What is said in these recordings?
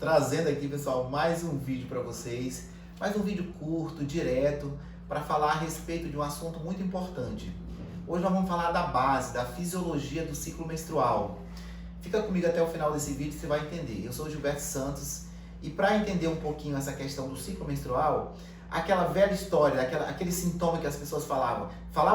Trazendo aqui, pessoal, mais um vídeo para vocês, mais um vídeo curto, direto, para falar a respeito de um assunto muito importante. Hoje nós vamos falar da base, da fisiologia do ciclo menstrual. Fica comigo até o final desse vídeo, você vai entender. Eu sou o Gilberto Santos e para entender um pouquinho essa questão do ciclo menstrual, aquela velha história, aquele sintoma que as pessoas falam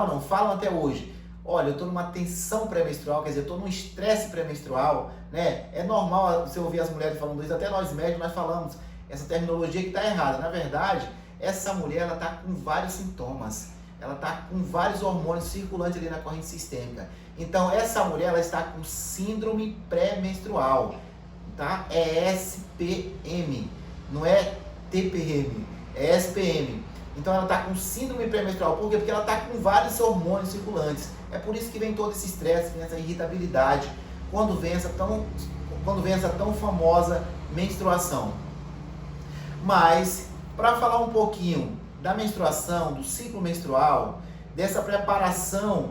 não, falam até hoje. Olha, eu estou numa tensão pré-menstrual, quer dizer, eu estou num estresse pré-menstrual, né? É normal você ouvir as mulheres falando isso, até nós médicos nós falamos essa terminologia que está errada. Na verdade, essa mulher ela está com vários sintomas, ela está com vários hormônios circulantes ali na corrente sistêmica. Então, essa mulher ela está com síndrome pré-menstrual, tá? É SPM, não é TPM, é SPM. Então ela está com síndrome pré-menstrual. Por quê? Porque ela está com vários hormônios circulantes. É por isso que vem todo esse estresse, vem essa irritabilidade, quando vem essa tão famosa menstruação. Mas, para falar um pouquinho da menstruação, do ciclo menstrual, dessa preparação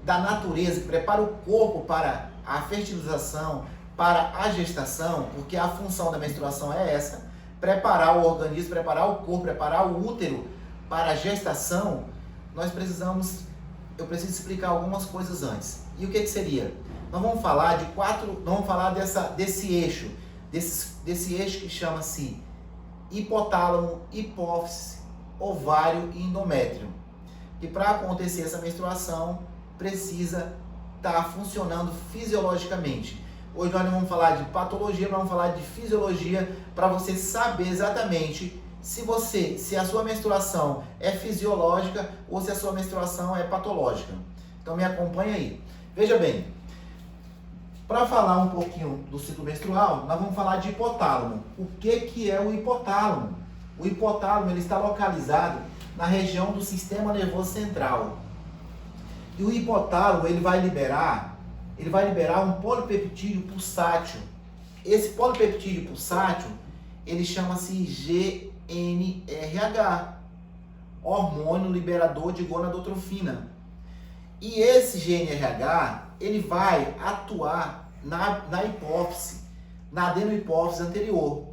da natureza, que prepara o corpo para a fertilização, para a gestação, porque a função da menstruação é essa, preparar o organismo, preparar o corpo, preparar o útero para a gestação, eu preciso explicar algumas coisas antes. E o que seria? Nós vamos falar desse eixo que chama-se hipotálamo, hipófise, ovário e endométrio. E para acontecer essa menstruação, precisa estar funcionando fisiologicamente. Hoje nós não vamos falar de patologia, nós vamos falar de fisiologia para você saber exatamente se a sua menstruação é fisiológica ou se a sua menstruação é patológica. Então me acompanha aí. Veja bem, para falar um pouquinho do ciclo menstrual, nós vamos falar de hipotálamo. O que é o hipotálamo? O hipotálamo ele está localizado na região do sistema nervoso central. E o hipotálamo ele vai liberar um polipeptídeo pulsátil. Esse polipeptídeo pulsátil, ele chama-se GnRH, hormônio liberador de gonadotrofina. E esse GnRH, ele vai atuar na hipófise, na adenohipófise anterior.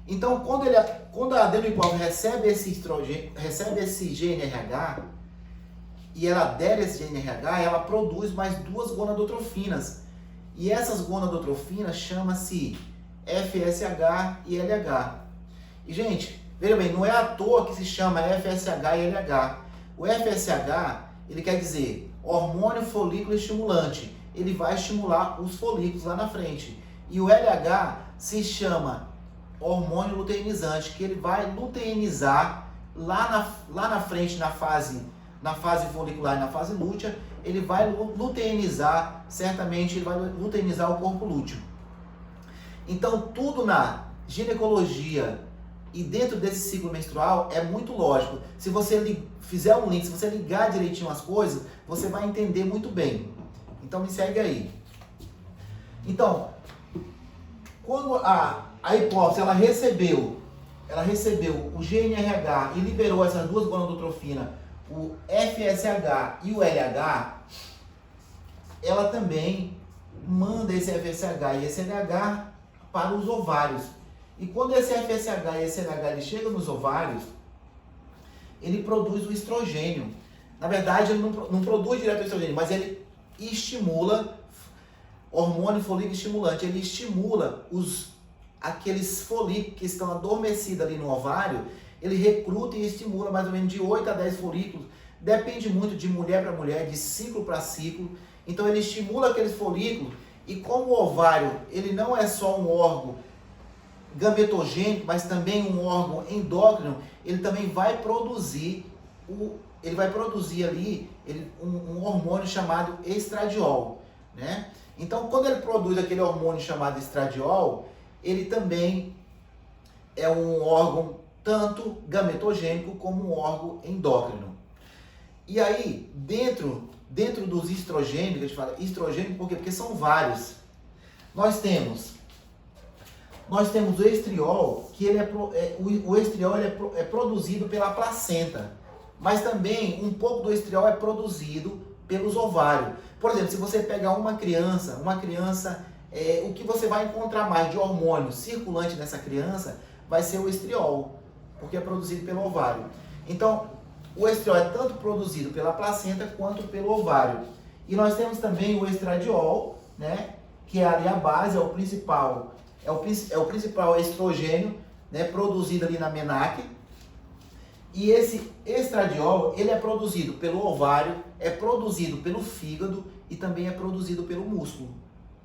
Então, quando a adenohipófise recebe esse GnRH, e ela adere a esse GnRH, ela produz mais duas gonadotrofinas. E essas gonadotrofinas chamam-se FSH e LH. E, gente, veja bem, não é à toa que se chama FSH e LH. O FSH, ele quer dizer hormônio folículo estimulante. Ele vai estimular os folículos lá na frente. E o LH se chama hormônio luteinizante, que ele vai luteinizar lá na frente, na fase folicular e na fase lútea, ele vai luteinizar, certamente ele vai luteinizar o corpo lúteo. Então, tudo na ginecologia e dentro desse ciclo menstrual é muito lógico. Se você fizer um link, se você ligar direitinho as coisas, você vai entender muito bem. Então, me segue aí. Então, quando a hipófise ela recebeu o GnRH e liberou essas duas gonadotrofinas, o FSH e o LH, ela também manda esse FSH e esse LH para os ovários. E quando esse FSH e esse LH ele chega nos ovários, ele produz o estrogênio. Na verdade, ele não produz direto o estrogênio, mas ele estimula, hormônio folículo estimulante, ele estimula aqueles folículos que estão adormecidos ali no ovário. Ele recruta e estimula mais ou menos de 8 a 10 folículos. Depende muito de mulher para mulher, de ciclo para ciclo. Então ele estimula aqueles folículos e como o ovário ele não é só um órgão gametogênico, mas também um órgão endócrino, ele também vai produzir ali um hormônio chamado estradiol, né? Então quando ele produz aquele hormônio chamado estradiol, ele também é um órgão tanto gametogênico como um órgão endócrino. E aí, dentro dos estrogênios, a gente fala estrogênio por quê? Porque são vários. Nós temos o estriol, que o estriol é produzido pela placenta, mas também um pouco do estriol é produzido pelos ovários. Por exemplo, se você pegar uma criança o que você vai encontrar mais de hormônio circulante nessa criança vai ser o estriol, porque é produzido pelo ovário. Então, o estriol é tanto produzido pela placenta quanto pelo ovário. E nós temos também o estradiol, né, que é ali a base, é o principal estrogênio, né, produzido ali na menaque. E esse estradiol, ele é produzido pelo ovário, é produzido pelo fígado e também é produzido pelo músculo,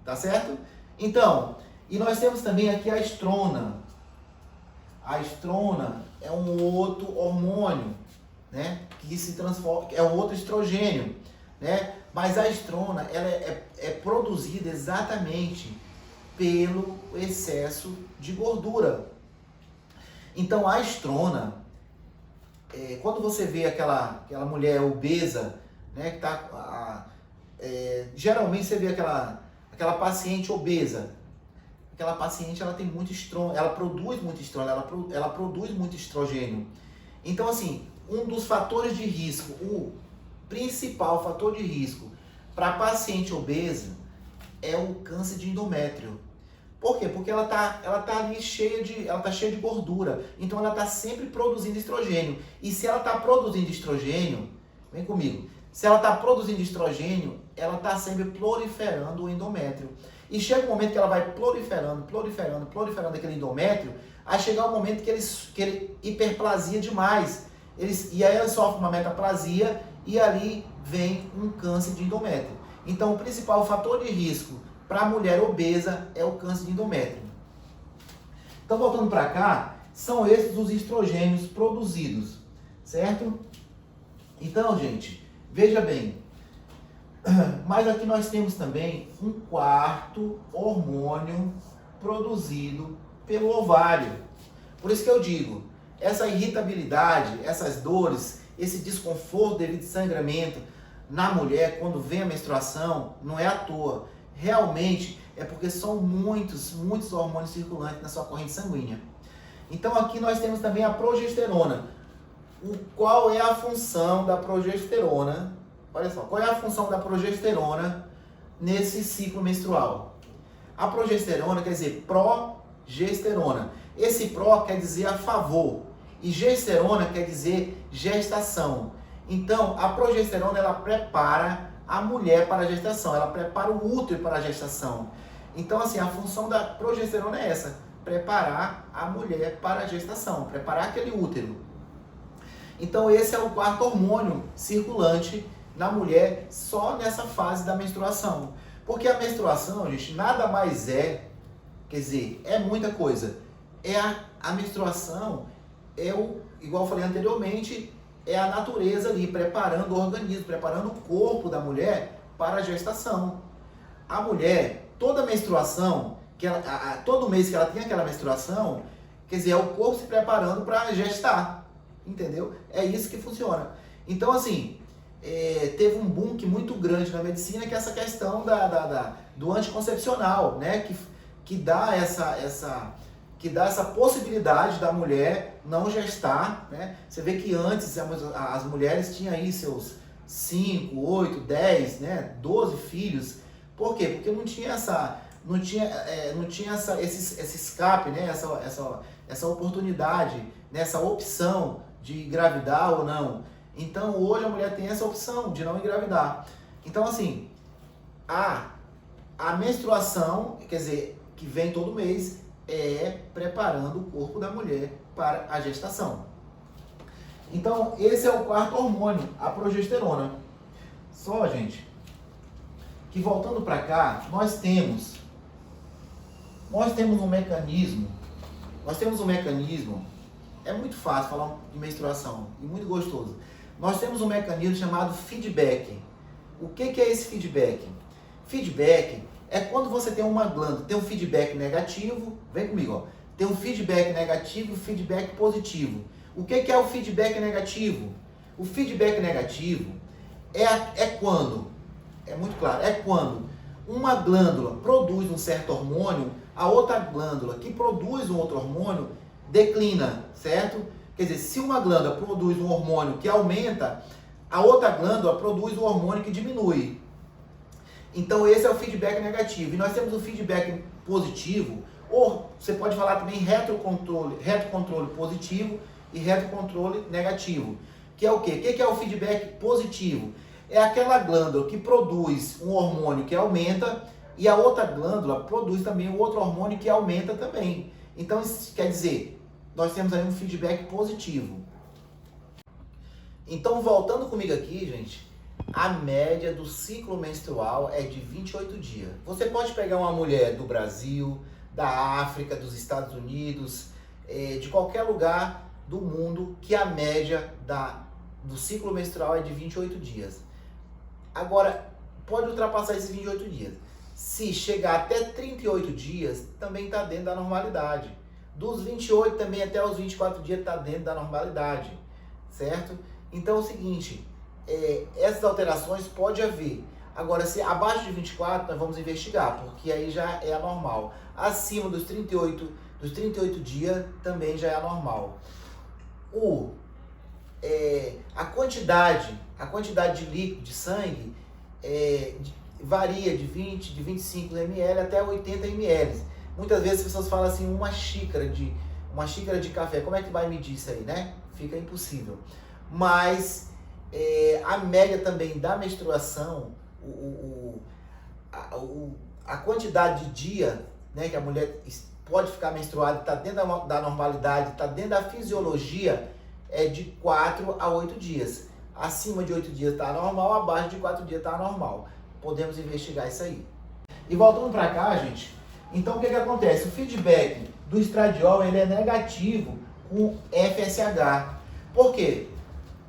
tá certo? Então, e nós temos também aqui a estrona. A estrona é um outro hormônio, né, que se transforma, é um outro estrogênio, né? Mas a estrona, ela é produzida exatamente pelo excesso de gordura. Então, a estrona, quando você vê aquela mulher obesa, né, que tá, geralmente você vê aquela paciente obesa, aquela paciente, ela tem muito estrona, ela produz muito estrona, ela produz muito estrogênio. Então, assim, um dos fatores de risco, o principal fator de risco para paciente obesa é o câncer de endométrio. Por quê? Porque ela tá ali cheia de gordura. Então ela está sempre produzindo estrogênio. E se ela está produzindo estrogênio, vem comigo. Se ela está produzindo estrogênio, ela está sempre proliferando o endométrio. E chega um momento que ela vai proliferando aquele endométrio, aí chegar um momento que ele hiperplasia demais. E aí ela sofre uma metaplasia e ali vem um câncer de endométrio. Então o principal fator de risco para a mulher obesa é o câncer de endométrio. Então, voltando para cá, são esses os estrogênios produzidos, certo? Então, gente, veja bem, mas aqui nós temos também um quarto hormônio produzido pelo ovário. Por isso que eu digo, essa irritabilidade, essas dores, esse desconforto devido ao sangramento na mulher quando vem a menstruação, não é à toa. Realmente é porque são muitos hormônios circulantes na sua corrente sanguínea. Então aqui nós temos também a progesterona. Qual é a função da progesterona? Olha só, qual é a função da progesterona nesse ciclo menstrual? A progesterona quer dizer progesterona. Esse pró quer dizer a favor e gesterona quer dizer gestação. Então a progesterona ela prepara a mulher para a gestação, ela prepara o útero para a gestação. Então, assim, a função da progesterona é essa, preparar a mulher para a gestação, preparar aquele útero. Então, esse é o quarto hormônio circulante na mulher só nessa fase da menstruação. Porque a menstruação, gente, nada mais é, quer dizer, é muita coisa. A menstruação igual eu falei anteriormente, é a natureza ali preparando o organismo, preparando o corpo da mulher para a gestação. A mulher, toda menstruação, todo mês que ela tem aquela menstruação, quer dizer, é o corpo se preparando para gestar, entendeu? É isso que funciona. Então, assim, teve um boom muito grande na medicina, que é essa questão do anticoncepcional, né? Que dá essa possibilidade da mulher não gestar, né? Você vê que antes as mulheres tinham aí seus 5, 8, 10, né? 12 filhos. Por quê? Porque não tinha esse escape, né? Essa oportunidade, né? Essa opção de engravidar ou não. Então hoje a mulher tem essa opção de não engravidar. Então, assim, a menstruação, quer dizer, que vem todo mês, é preparando o corpo da mulher para a gestação. Então, esse é o quarto hormônio, a progesterona. Só, gente, que voltando para cá, nós temos um mecanismo, é muito fácil falar de menstruação e muito gostoso. Nós temos um mecanismo chamado feedback. O que é esse feedback? Feedback é quando você tem uma glândula, tem um feedback negativo, vem comigo, ó. Tem um feedback negativo e um feedback positivo. O que é o feedback negativo? O feedback negativo é quando, é muito claro, é quando uma glândula produz um certo hormônio, a outra glândula que produz um outro hormônio declina, certo? Quer dizer, se uma glândula produz um hormônio que aumenta, a outra glândula produz um hormônio que diminui. Então esse é o feedback negativo. E nós temos o feedback positivo, ou você pode falar também retrocontrole positivo e retrocontrole negativo. Que é o quê? O que é o feedback positivo? É aquela glândula que produz um hormônio que aumenta e a outra glândula produz também um outro hormônio que aumenta também. Então isso quer dizer, nós temos aí um feedback positivo. Então voltando comigo aqui, gente, a média do ciclo menstrual é de 28 dias. Você pode pegar uma mulher do Brasil, da África, dos Estados Unidos, de qualquer lugar do mundo que a média do ciclo menstrual é de 28 dias. Agora, pode ultrapassar esses 28 dias. Se chegar até 38 dias, também está dentro da normalidade. Dos 28 também até os 24 dias está dentro da normalidade, certo? Então é o seguinte, essas alterações pode haver. Agora, se abaixo de 24, nós vamos investigar, porque aí já é anormal. Acima dos 38 dias também já é anormal. A quantidade de líquido, de sangue, varia de 20, de 25 ml até 80 ml. Muitas vezes as pessoas falam assim, uma xícara de café, como é que vai medir isso aí, né? Fica impossível. Mas a média também da menstruação, a quantidade de dia, né, que a mulher pode ficar menstruada, está dentro da normalidade, está dentro da fisiologia, é de 4 a 8 dias. Acima de 8 dias está normal, abaixo de 4 dias está normal. Podemos investigar isso aí. E voltando para cá, gente, então o que acontece? O feedback do estradiol ele é negativo com FSH. Por quê?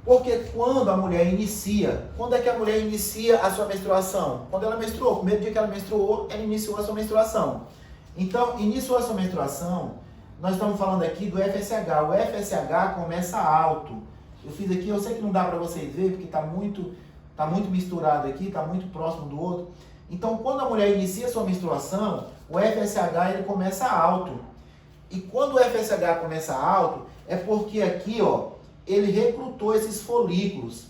Porque quando a mulher quando é que a mulher inicia a sua menstruação? Quando ela menstruou, no primeiro dia que ela menstruou, ela iniciou a sua menstruação. Então, iniciou a sua menstruação, nós estamos falando aqui do FSH. O FSH começa alto. Eu fiz aqui, eu sei que não dá para vocês verem, porque está muito misturado aqui, está muito próximo do outro. Então, quando a mulher inicia a sua menstruação, o FSH ele começa alto. E quando o FSH começa alto, é porque aqui, ó, ele recrutou esses folículos.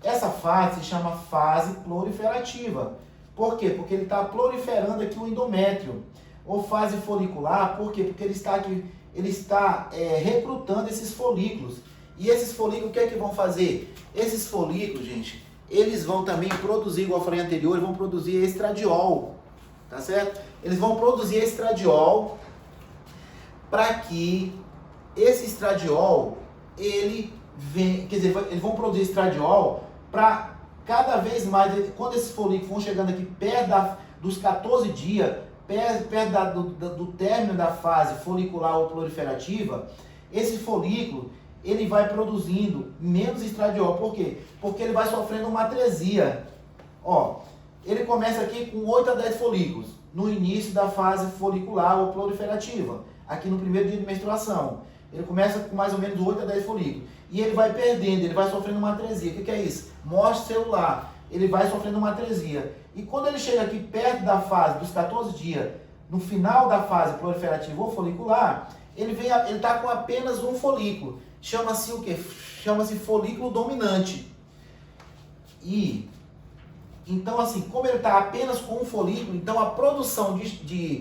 Essa fase se chama fase proliferativa. Por quê? Porque ele está proliferando aqui o endométrio. Ou fase folicular, por quê? Porque ele está recrutando esses folículos. E esses folículos, o que é que vão fazer? Esses folículos, gente, eles vão também produzir, igual eu falei anterior, eles vão produzir estradiol, tá certo? Eles vão produzir estradiol para que esse estradiol, eles vão produzir estradiol para cada vez mais, quando esses folículos vão chegando aqui perto dos 14 dias, perto do término da fase folicular ou proliferativa, esse folículo, ele vai produzindo menos estradiol. Por quê? Porque ele vai sofrendo uma atresia. Ó, ele começa aqui com 8 a 10 folículos, no início da fase folicular ou proliferativa, aqui no primeiro dia de menstruação. Ele começa com mais ou menos 8 a 10 folículos. E ele vai perdendo, ele vai sofrendo uma atresia. O que é isso? Morte celular. Ele vai sofrendo uma atresia. E quando ele chega aqui perto da fase dos 14 dias, no final da fase proliferativa ou folicular, ele está com apenas um folículo. Chama-se o quê? Chama-se folículo dominante. E, então assim, como ele está apenas com um folículo, então a produção de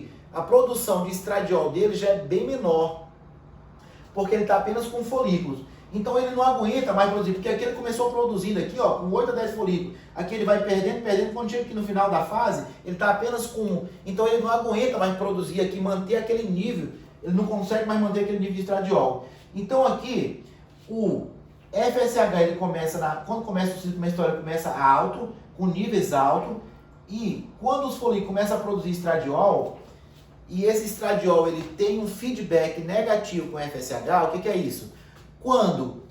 estradiol dele já é bem menor. Porque ele está apenas com folículos. Então ele não aguenta mais produzir, porque aqui ele começou produzindo aqui, ó, com 8 a 10 folículos. Aqui ele vai perdendo, quando chega aqui no final da fase, ele está apenas com 1. Então ele não aguenta mais produzir aqui, manter aquele nível, ele não consegue mais manter aquele nível de estradiol. Então aqui, o FSH, ele quando começa o ciclo menstrual, ele começa alto, com níveis altos, e quando os folículos começam a produzir estradiol, e esse estradiol ele tem um feedback negativo com o FSH, o que é isso? Quando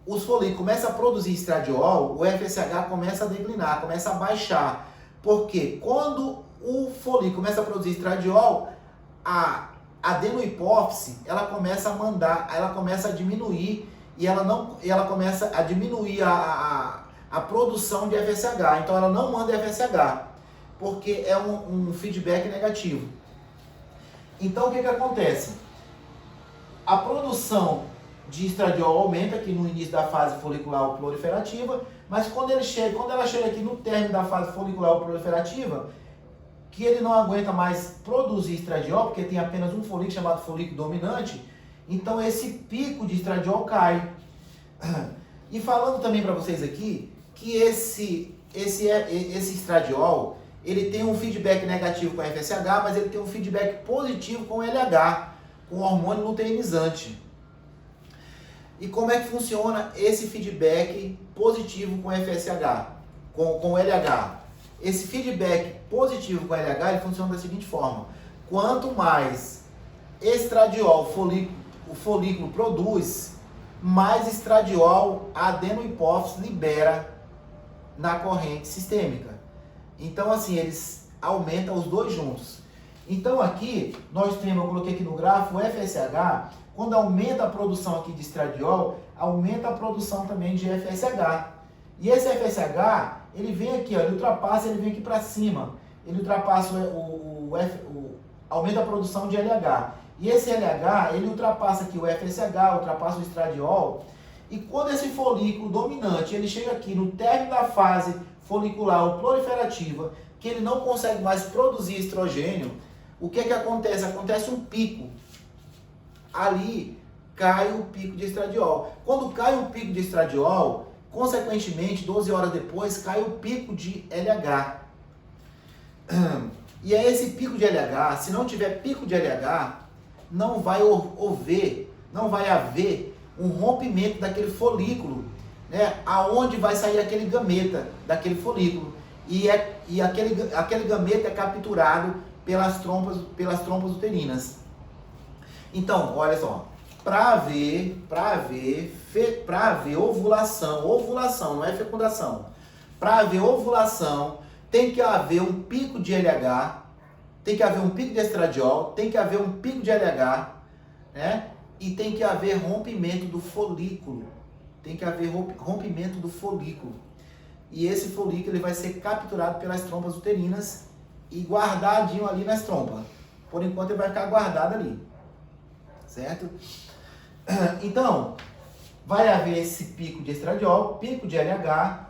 os folículos começam a produzir estradiol, o FSH começa a declinar, começa a baixar. Porque quando o folículo começa a produzir estradiol, a adenohipófise, ela começa a diminuir, e ela começa a diminuir a produção de FSH. Então ela não manda FSH, porque é um feedback negativo. Então o que acontece? A produção de estradiol aumenta aqui no início da fase folicular ou proliferativa, mas quando ela chega aqui no término da fase folicular ou proliferativa, que ele não aguenta mais produzir estradiol, porque tem apenas um folículo chamado folículo dominante, então esse pico de estradiol cai. E falando também para vocês aqui, que esse estradiol, ele tem um feedback negativo com a FSH, mas ele tem um feedback positivo com o LH, com o hormônio luteinizante. E como é que funciona esse feedback positivo com FSH, com o LH? Esse feedback positivo com o LH, ele funciona da seguinte forma: quanto mais estradiol o folículo produz, mais estradiol a adenohipófise libera na corrente sistêmica. Então, assim, eles aumentam os dois juntos. Então, aqui, nós temos, eu coloquei aqui no gráfico, o FSH, quando aumenta a produção aqui de estradiol, aumenta a produção também de FSH. E esse FSH, ele vem aqui, ó, ele ultrapassa, ele vem aqui para cima. Ele ultrapassa aumenta a produção de LH. E esse LH, ele ultrapassa aqui o FSH, ultrapassa o estradiol. E quando esse folículo dominante, ele chega aqui no término da fase folicular ou proliferativa, que ele não consegue mais produzir estrogênio, o que acontece? Acontece um pico. Ali cai o pico de estradiol. Quando cai o pico de estradiol, consequentemente, 12 horas depois, cai o pico de LH. E é esse pico de LH, se não tiver pico de LH, não vai haver um rompimento daquele folículo, né, aonde vai sair aquele gameta daquele folículo. E aquele gameta é capturado pelas trompas uterinas. Então, olha só, para haver ovulação, não é fecundação. Para haver ovulação, tem que haver um pico de LH, tem que haver um pico de estradiol, tem que haver um pico de LH, né? E tem que haver rompimento do folículo. Tem que haver rompimento do folículo. E esse folículo ele vai ser capturado pelas trompas uterinas e guardadinho ali nas trompas. Por enquanto ele vai ficar guardado ali. Certo? Então, vai haver esse pico de estradiol, pico de LH,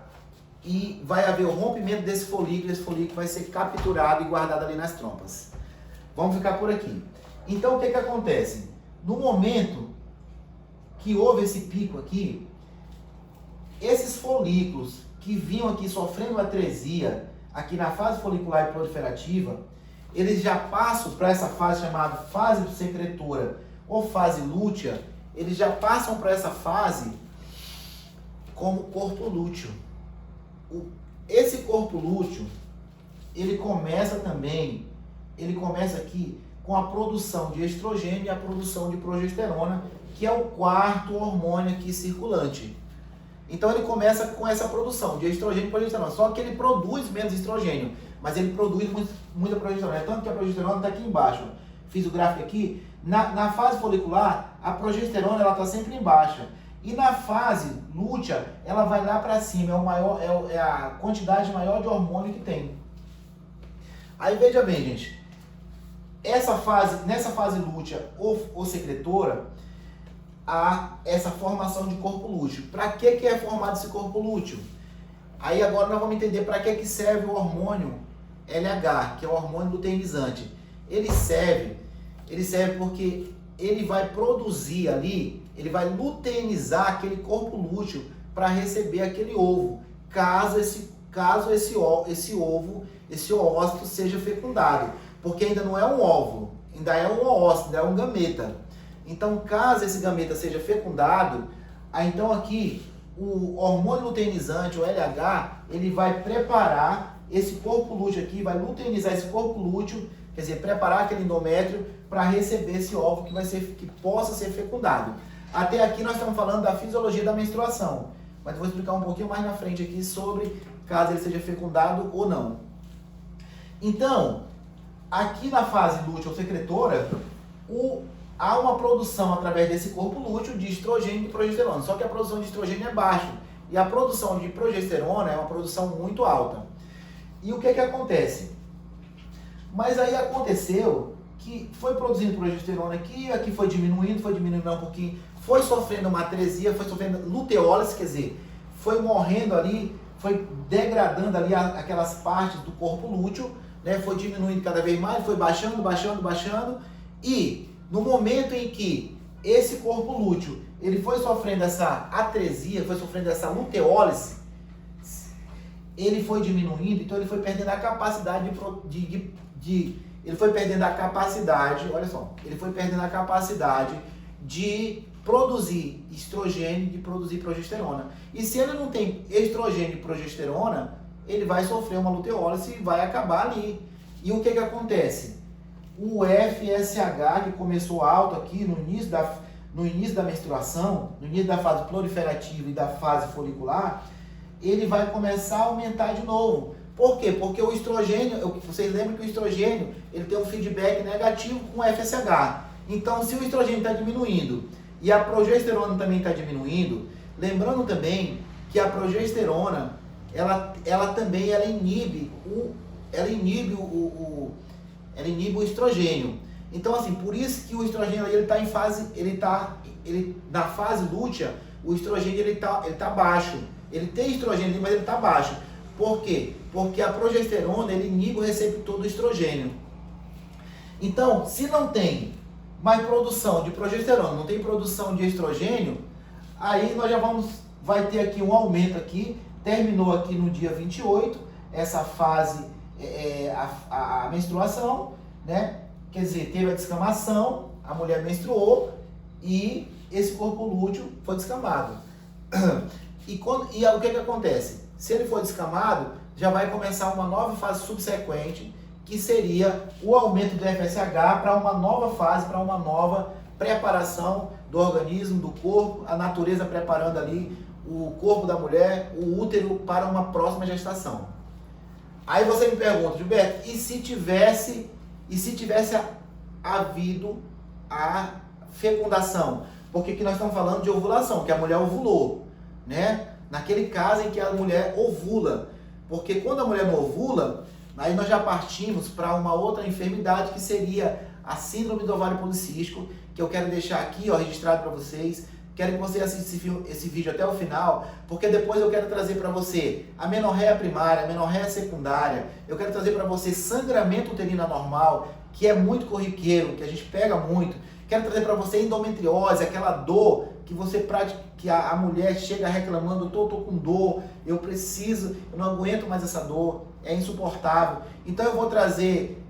e vai haver o rompimento desse folículo. Esse folículo vai ser capturado e guardado ali nas trompas. Vamos ficar por aqui. Então, o que acontece? No momento que houve esse pico aqui, esses folículos que vinham aqui sofrendo atresia, aqui na fase folicular e proliferativa, eles já passam para essa fase chamada fase secretora ou fase lútea, eles já passam para essa fase como corpo lúteo. Esse corpo lúteo, ele começa aqui com a produção de estrogênio e a produção de progesterona, que é o quarto hormônio aqui circulante. Então ele começa com essa produção de estrogênio e progesterona, só que ele produz menos estrogênio, mas ele produz muita progesterona, tanto que a progesterona está aqui embaixo. Fiz o gráfico aqui. Na fase folicular, a progesterona ela está sempre embaixo. E na fase lútea, ela vai lá para cima, é a quantidade maior de hormônio que tem. Aí veja bem, gente, nessa fase lútea ou secretora, há essa formação de corpo lúteo. Para que é formado esse corpo lúteo? Aí agora nós vamos entender para que serve o hormônio LH, que é o hormônio luteinizante. Ele serve porque ele vai produzir ali, ele vai luteinizar aquele corpo lúteo para receber aquele ovo, caso esse oócito seja fecundado, porque ainda não é um óvulo, ainda é um oócito, ainda é um gameta. Então, caso esse gameta seja fecundado, aí então aqui o hormônio luteinizante, o LH, ele vai preparar esse corpo lúteo aqui, vai luteinizar esse corpo lúteo, quer dizer, preparar aquele endométrio para receber esse óvulo que possa ser fecundado. Até aqui nós estamos falando da fisiologia da menstruação, mas eu vou explicar um pouquinho mais na frente aqui sobre caso ele seja fecundado ou não. Então, aqui na fase lútea ou secretora, há uma produção através desse corpo lúteo de estrogênio e progesterona, só que a produção de estrogênio é baixa e a produção de progesterona é uma produção muito alta. E o que acontece? Mas aí aconteceu que foi produzindo progesterona aqui foi diminuindo um pouquinho, foi sofrendo uma atresia, foi sofrendo luteólise, quer dizer, foi morrendo ali, foi degradando ali aquelas partes do corpo lúteo, né? Foi diminuindo cada vez mais, foi baixando, e no momento em que esse corpo lúteo, ele foi sofrendo essa atresia, foi sofrendo essa luteólise, ele foi diminuindo, então ele foi perdendo a capacidade ele foi perdendo a capacidade, olha só, ele foi perdendo a capacidade de produzir estrogênio, de produzir progesterona. E se ele não tem estrogênio e progesterona, ele vai sofrer uma luteólise e vai acabar ali. E o que que acontece? O FSH, que começou alto aqui no início da menstruação, no início da fase proliferativa e da fase folicular, ele vai começar a aumentar de novo. Por quê? Porque o estrogênio, vocês lembram que o estrogênio, ele tem um feedback negativo com o FSH. Então, se o estrogênio está diminuindo e a progesterona também está diminuindo, lembrando também que a progesterona, ela também inibe o estrogênio. Então, assim, por isso que o estrogênio ele está em fase, na fase lútea, o estrogênio ele tá baixo. Ele tem estrogênio ali, mas ele está baixo. Por quê? Porque a progesterona ele inibe o receptor do estrogênio. Então, se não tem mais produção de progesterona, não tem produção de estrogênio, aí nós já vai ter aqui um aumento aqui, terminou aqui no dia 28, essa fase, a menstruação, né? Quer dizer, teve a descamação, a mulher menstruou e esse corpo lúteo foi descamado. E o que acontece? Se ele for descamado, já vai começar uma nova fase subsequente, que seria o aumento do FSH para uma nova fase, para uma nova preparação do organismo, do corpo, a natureza preparando ali o corpo da mulher, o útero para uma próxima gestação. Aí você me pergunta, Gilberto, e se tivesse havido a fecundação? Porque aqui nós estamos falando de ovulação, que a mulher ovulou, né? Naquele caso em que a mulher ovula. Porque quando a mulher não ovula, aí nós já partimos para uma outra enfermidade que seria a síndrome do ovário policístico, que eu quero deixar aqui, ó, registrado para vocês. Quero que você assista esse vídeo até o final, porque depois eu quero trazer para você a menorreia primária, a menorreia secundária. Eu quero trazer para você sangramento uterino anormal, que é muito corriqueiro, que a gente pega muito. Quero trazer para você endometriose, aquela dor que que a mulher chega reclamando, tô com dor, eu não aguento mais essa dor, é insuportável. Então eu vou trazer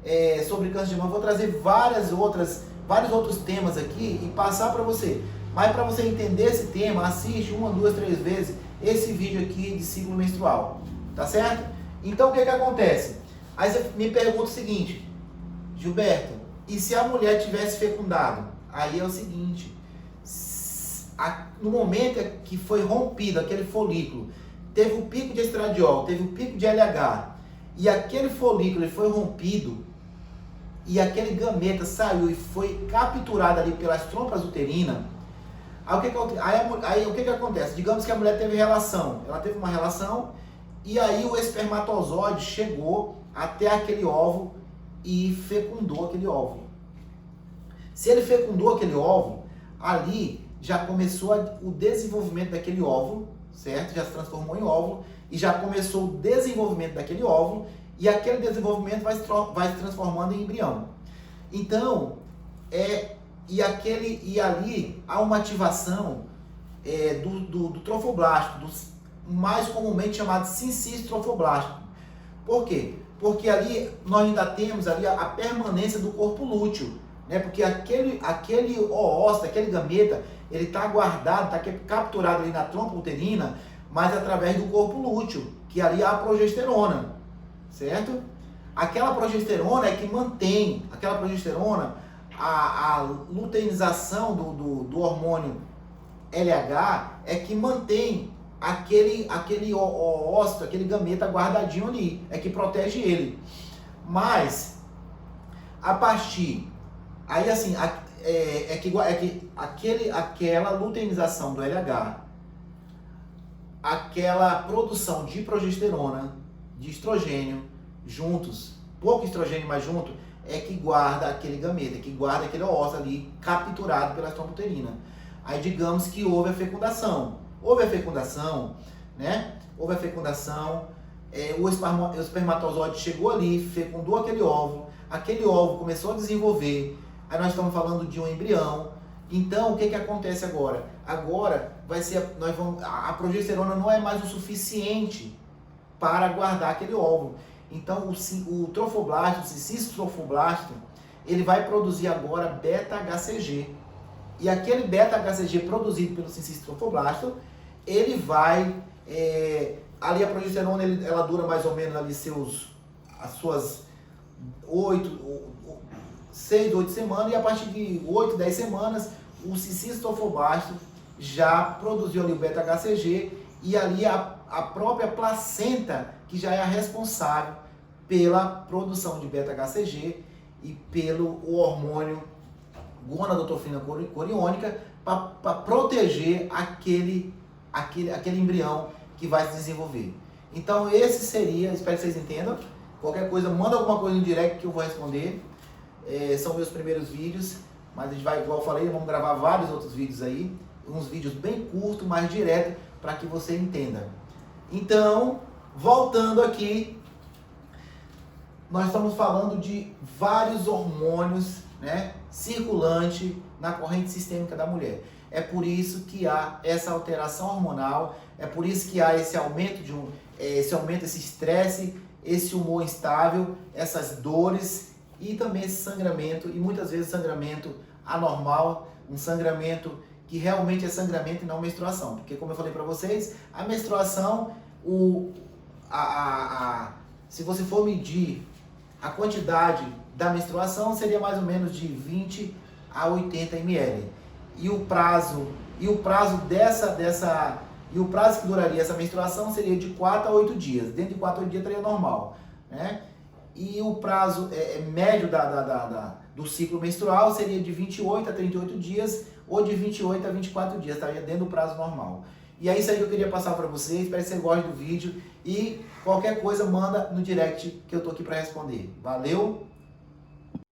sobre câncer de mama, vou trazer vários outros temas aqui e passar para você. Mas para você entender esse tema, assiste 1, 2, 3 vezes esse vídeo aqui de ciclo menstrual, tá certo? Então o que acontece? Aí você me pergunta o seguinte, Gilberto, e se a mulher tivesse fecundado? Aí é o seguinte, no momento que foi rompido aquele folículo, teve o pico de estradiol, teve o pico de LH, e aquele folículo ele foi rompido, e aquele gameta saiu e foi capturado ali pelas trompas uterinas, aí o que acontece? Digamos que a mulher teve relação, ela teve uma relação, e aí o espermatozoide chegou até aquele óvulo e fecundou aquele óvulo. Se ele fecundou aquele óvulo, ali já começou o desenvolvimento daquele óvulo, certo? Já se transformou em óvulo e já começou o desenvolvimento daquele óvulo e aquele desenvolvimento vai se transformando em embrião. Então, ali há uma ativação do trofoblasto, mais comumente chamado sincistofoblasto. Por quê? Porque ali nós ainda temos ali a permanência do corpo lúteo, né? Porque aquele oócito, aquele gameta, ele está guardado, está capturado ali na trompa uterina, mas através do corpo lúteo, que ali há a progesterona, certo? Aquela progesterona é que mantém, a luteinização do hormônio LH é que mantém aquele oócito, aquele gameta guardadinho ali, é que protege ele. Mas, a partir, aí assim, aquela luteinização do LH, aquela produção de progesterona, de estrogênio, juntos, pouco estrogênio mais junto, é que guarda aquele gameta, que guarda aquele óvulo ali capturado pela tromboterina. Aí digamos que houve a fecundação. Houve a fecundação, né? Houve a fecundação, o espermatozoide chegou ali, fecundou aquele óvulo começou a desenvolver. Aí nós estamos falando de um embrião. Então, o que acontece agora? Agora a progesterona não é mais o suficiente para guardar aquele óvulo. Então, o trofoblasto, o cistrofoblasta, ele vai produzir agora beta-HCG. E aquele beta-HCG produzido pelo cistrofoblasta, ele vai... ali a progesterona ela dura mais ou menos ali as suas 6, 8 semanas, e a partir de 8, 10 semanas, o cistrofoblasta já produziu ali o beta-HCG, e ali a própria placenta que já é a responsável pela produção de beta-HCG e pelo hormônio gonadotrofina coriônica para proteger aquele embrião que vai se desenvolver. Então esse seria, espero que vocês entendam. Qualquer coisa, manda alguma coisa no direct que eu vou responder. São meus primeiros vídeos, mas a gente vai, igual eu falei, vamos gravar vários outros vídeos aí, uns vídeos bem curtos, mais direto, para que você entenda. Então, voltando aqui, nós estamos falando de vários hormônios, né, circulante na corrente sistêmica da mulher. É por isso que há essa alteração hormonal, é por isso que há esse aumento esse estresse, esse humor instável, essas dores e também esse sangramento, e muitas vezes sangramento anormal, um sangramento que realmente é sangramento e não menstruação. Porque, como eu falei para vocês, a menstruação, se você for medir a quantidade da menstruação, seria mais ou menos de 20 a 80 ml. E o prazo que duraria essa menstruação seria de 4 a 8 dias. Dentro de 4 a 8 dias estaria normal, né? E o prazo médio do ciclo menstrual seria de 28 a 38 dias ou de 28 a 24 dias, estaria dentro do prazo normal. E é isso aí que eu queria passar para vocês, espero que vocês gostem do vídeo e qualquer coisa manda no direct que eu tô aqui para responder. Valeu!